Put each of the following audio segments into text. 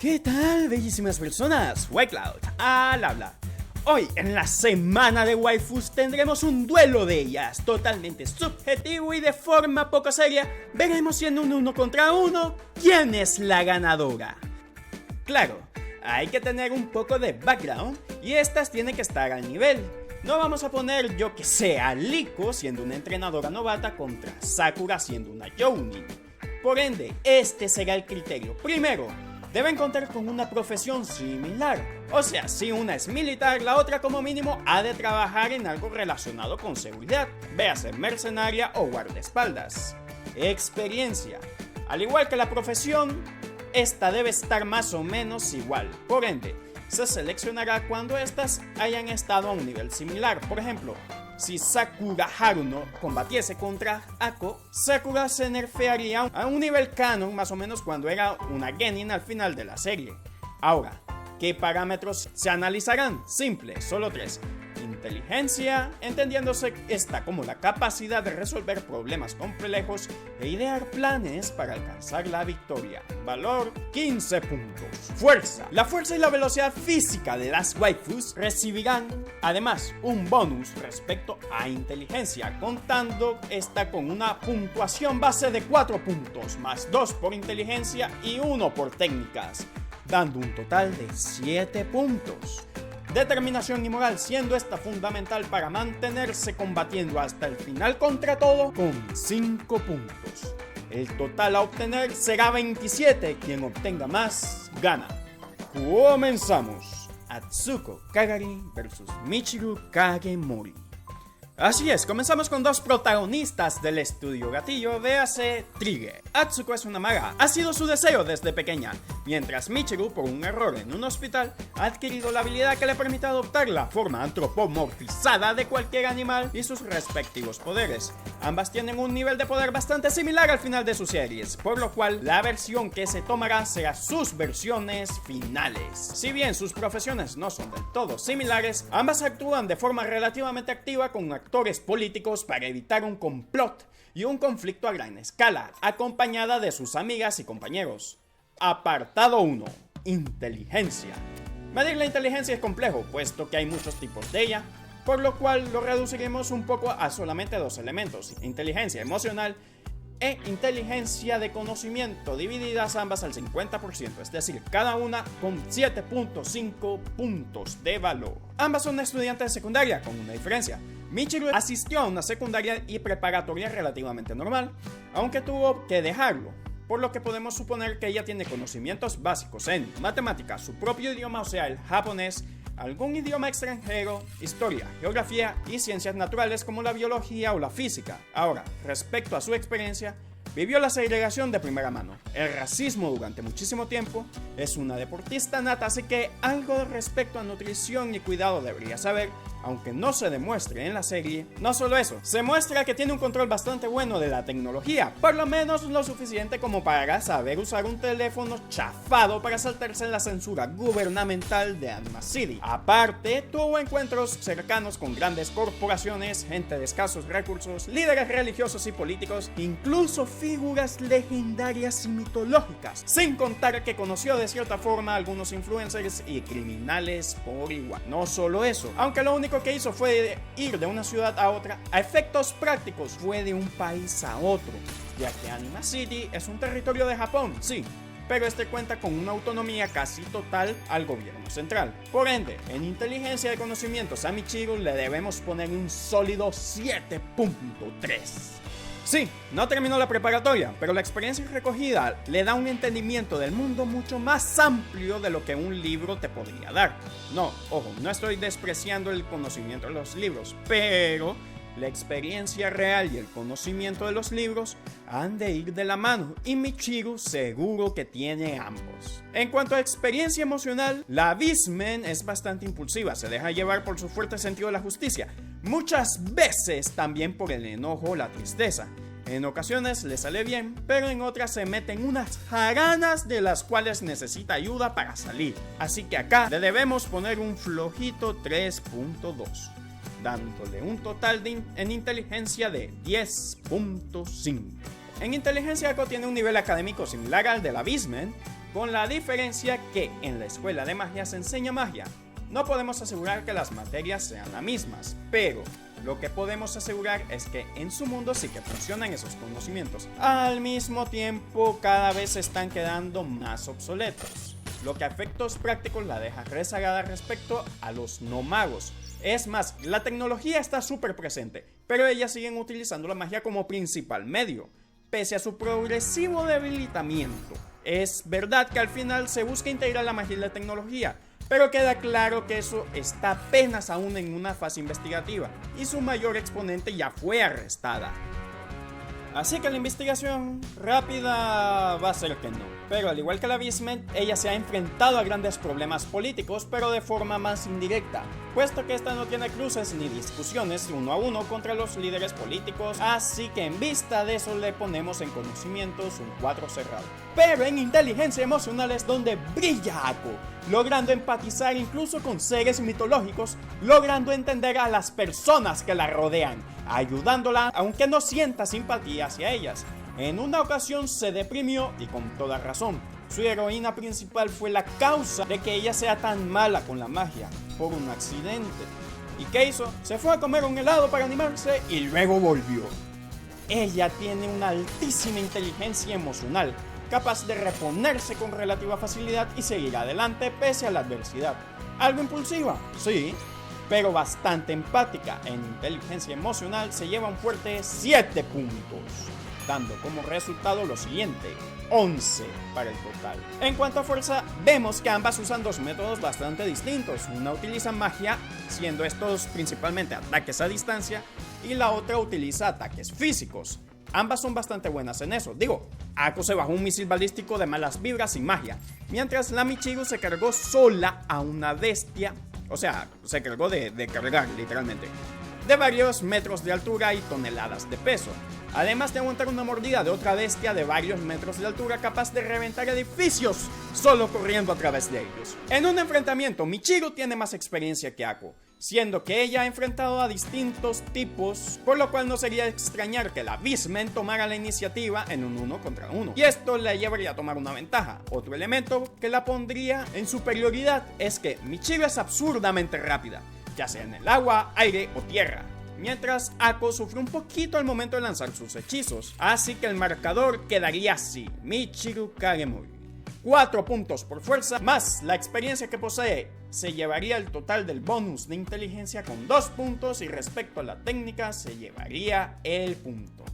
¿Qué tal, bellísimas personas? Whitecloud al habla. Hoy, en la semana de waifus, tendremos un duelo de ellas, totalmente subjetivo y de forma poco seria. Veremos si en un 1 contra 1, ¿quién es la ganadora? Claro, hay que tener un poco de background y estas tienen que estar al nivel. No vamos a poner, yo que sé, a Liko siendo una entrenadora novata contra Sakura siendo una Jounin. Por ende, este será el criterio. Primero, deben contar con una profesión similar. O sea, si una es militar, la otra como mínimo ha de trabajar en algo relacionado con seguridad, véase mercenaria o guardaespaldas. Experiencia. Al igual que la profesión, esta debe estar más o menos igual. Por ende, se seleccionará cuando estas hayan estado a un nivel similar. Por ejemplo, si Sakura Haruno combatiese contra Ako, Sakura se nerfearía a un nivel canon más o menos cuando era una genin al final de la serie. Ahora, ¿qué parámetros se analizarán? Simple, solo 3. Inteligencia, entendiéndose esta como la capacidad de resolver problemas complejos e idear planes para alcanzar la victoria. Valor 15 puntos. Fuerza. La fuerza y la velocidad física de las waifus recibirán además un bonus respecto a inteligencia, contando esta con una puntuación base de 4 puntos, más 2 por inteligencia y 1 por técnicas, dando un total de 7 puntos. Determinación y moral, siendo esta fundamental para mantenerse combatiendo hasta el final contra todo, con 5 puntos. El total a obtener será 27, quien obtenga más, gana. Comenzamos. Atsuko Kagari vs Michiru Kagemori. Así es, comenzamos con dos protagonistas del estudio gatillo, véase Trigger. Atsuko es una maga, ha sido su deseo desde pequeña, mientras Michiru, por un error en un hospital, ha adquirido la habilidad que le permite adoptar la forma antropomorfizada de cualquier animal y sus respectivos poderes. Ambas tienen un nivel de poder bastante similar al final de sus series, por lo cual la versión que se tomará será sus versiones finales. Si bien sus profesiones no son del todo similares, ambas actúan de forma relativamente activa con actores políticos para evitar un complot y un conflicto a gran escala, acompañada de sus amigas y compañeros. Apartado 1. Inteligencia. Medir la inteligencia es complejo, puesto que hay muchos tipos de ella, por lo cual lo reduciremos un poco a solamente 2 elementos: inteligencia emocional e inteligencia de conocimiento, divididas ambas al 50%, es decir, cada una con 7.5 puntos de valor. Ambas son estudiantes de secundaria, con una diferencia. Michiru asistió a una secundaria y preparatoria relativamente normal, aunque tuvo que dejarlo, por lo que podemos suponer que ella tiene conocimientos básicos en matemáticas, su propio idioma, o sea, el japonés, algún idioma extranjero, historia, geografía y ciencias naturales como la biología o la física. Ahora, respecto a su experiencia, vivió la segregación de primera mano, el racismo durante muchísimo tiempo, es una deportista nata, así que algo respecto a nutrición y cuidado debería saber, aunque no se demuestre en la serie. No solo eso, se muestra que tiene un control bastante bueno de la tecnología, por lo menos lo suficiente como para saber usar un teléfono chafado para saltarse la censura gubernamental de Anima City. Aparte, tuvo encuentros cercanos con grandes corporaciones, gente de escasos recursos, líderes religiosos y políticos, incluso figuras legendarias y mitológicas, sin contar que conoció de cierta forma a algunos influencers y criminales por igual. No solo eso, aunque lo único que hizo fue ir de una ciudad a otra, a efectos prácticos fue de un país a otro, ya que Anima City es un territorio de Japón, sí, pero este cuenta con una autonomía casi total al gobierno central. Por ende, en inteligencia de conocimientos a Michiru le debemos poner un sólido 7.3. Sí, no terminó la preparatoria, pero la experiencia recogida le da un entendimiento del mundo mucho más amplio de lo que un libro te podría dar. No, ojo, no estoy despreciando el conocimiento de los libros, pero la experiencia real y el conocimiento de los libros han de ir de la mano, y Michiru seguro que tiene ambos. En cuanto a experiencia emocional, la Beastman es bastante impulsiva, se deja llevar por su fuerte sentido de la justicia, muchas veces también por el enojo o la tristeza. En ocasiones le sale bien, pero en otras se mete en unas jaranas de las cuales necesita ayuda para salir. Así que acá le debemos poner un flojito 3.2. dándole un total en inteligencia de 10.5. En inteligencia Ako tiene un nivel académico similar al de la Beastman, con la diferencia que en la escuela de magia se enseña magia. No podemos asegurar que las materias sean las mismas, pero lo que podemos asegurar es que en su mundo sí que funcionan esos conocimientos. Al mismo tiempo, cada vez se están quedando más obsoletos, lo que a efectos prácticos la deja rezagada respecto a los no magos. Es más, la tecnología está súper presente, pero ellas siguen utilizando la magia como principal medio, pese a su progresivo debilitamiento. Es verdad que al final se busca integrar la magia y la tecnología, pero queda claro que eso está apenas aún en una fase investigativa y su mayor exponente ya fue arrestada. Así que la investigación rápida va a ser que no. Pero al igual que la Beastman, ella se ha enfrentado a grandes problemas políticos, pero de forma más indirecta, puesto que esta no tiene cruces ni discusiones uno a uno contra los líderes políticos, así que en vista de eso le ponemos en conocimientos un 4 cerrado. Pero en inteligencia emocional es donde brilla Ako, logrando empatizar incluso con seres mitológicos, logrando entender a las personas que la rodean, ayudándola aunque no sienta simpatía hacia ellas. En una ocasión se deprimió y con toda razón. Su heroína principal fue la causa de que ella sea tan mala con la magia, por un accidente. ¿Y qué hizo? Se fue a comer un helado para animarse y luego volvió. Ella tiene una altísima inteligencia emocional, capaz de reponerse con relativa facilidad y seguir adelante pese a la adversidad. ¿Algo impulsiva? Sí, pero bastante empática. En inteligencia emocional se lleva un fuerte 7 puntos, dando como resultado lo siguiente: 11 para el total. En cuanto a fuerza, vemos que ambas usan dos métodos bastante distintos. Una utiliza magia, siendo estos principalmente ataques a distancia, y la otra utiliza ataques físicos. Ambas son bastante buenas en eso. Ako se bajó un misil balístico de malas vibras sin magia, mientras la Michiru se cargó sola a una bestia, o sea, se cargó de cargar literalmente, de varios metros de altura y toneladas de peso, además de aguantar una mordida de otra bestia de varios metros de altura capaz de reventar edificios solo corriendo a través de ellos. En un enfrentamiento, Michiru tiene más experiencia que Ako, siendo que ella ha enfrentado a distintos tipos, por lo cual no sería extrañar que la Beastman tomara la iniciativa en un 1 contra 1, y esto le llevaría a tomar una ventaja. Otro elemento que la pondría en superioridad es que Michiru es absurdamente rápida, ya sea en el agua, aire o tierra, mientras Ako sufre un poquito al momento de lanzar sus hechizos, así que el marcador quedaría así: Michiru Kagemori, 4 puntos por fuerza, más la experiencia que posee, se llevaría el total del bonus de inteligencia con 2 puntos, y respecto a la técnica se llevaría el punto,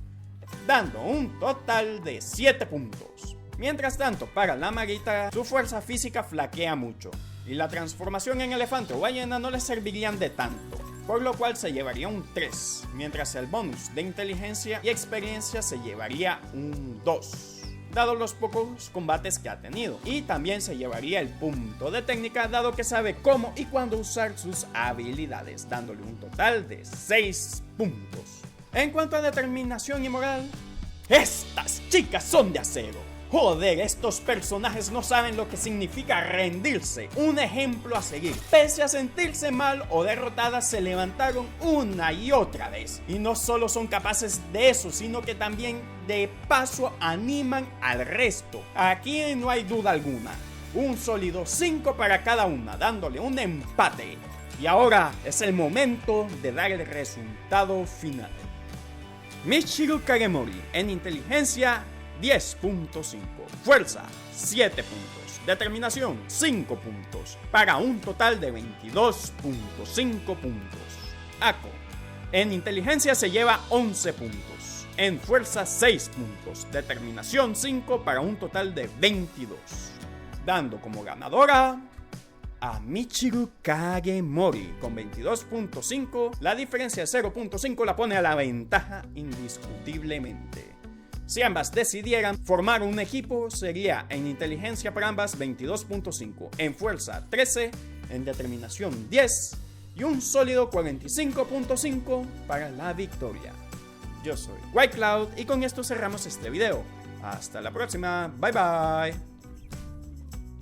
dando un total de 7 puntos. Mientras tanto, para la maguita, su fuerza física flaquea mucho, y la transformación en elefante o ballena no le servirían de tanto, por lo cual se llevaría un 3, mientras el bonus de inteligencia y experiencia se llevaría un 2. Dado los pocos combates que ha tenido, y también se llevaría el punto de técnica dado que sabe cómo y cuándo usar sus habilidades, dándole un total de 6 puntos. En cuanto a determinación y moral, estas chicas son de acero. Joder, estos personajes no saben lo que significa rendirse. Un ejemplo a seguir. Pese a sentirse mal o derrotadas, se levantaron una y otra vez. Y no solo son capaces de eso, sino que también de paso animan al resto. Aquí no hay duda alguna. Un sólido 5 para cada una, dándole un empate. Y ahora es el momento de dar el resultado final. Michiru Kagemori en inteligencia 10.5, fuerza 7 puntos, determinación 5 puntos, para un total de 22.5 puntos. Ako en inteligencia se lleva 11 puntos, en fuerza 6 puntos, determinación 5 para un total de 22, dando como ganadora a Michiru Kagemori con 22.5. La diferencia de 0.5 la pone a la ventaja indiscutiblemente. Si ambas decidieran formar un equipo, sería en inteligencia para ambas 22.5, en fuerza 13, en determinación 10 y un sólido 45.5 para la victoria. Yo soy White Cloud y con esto cerramos este video. Hasta la próxima, bye bye.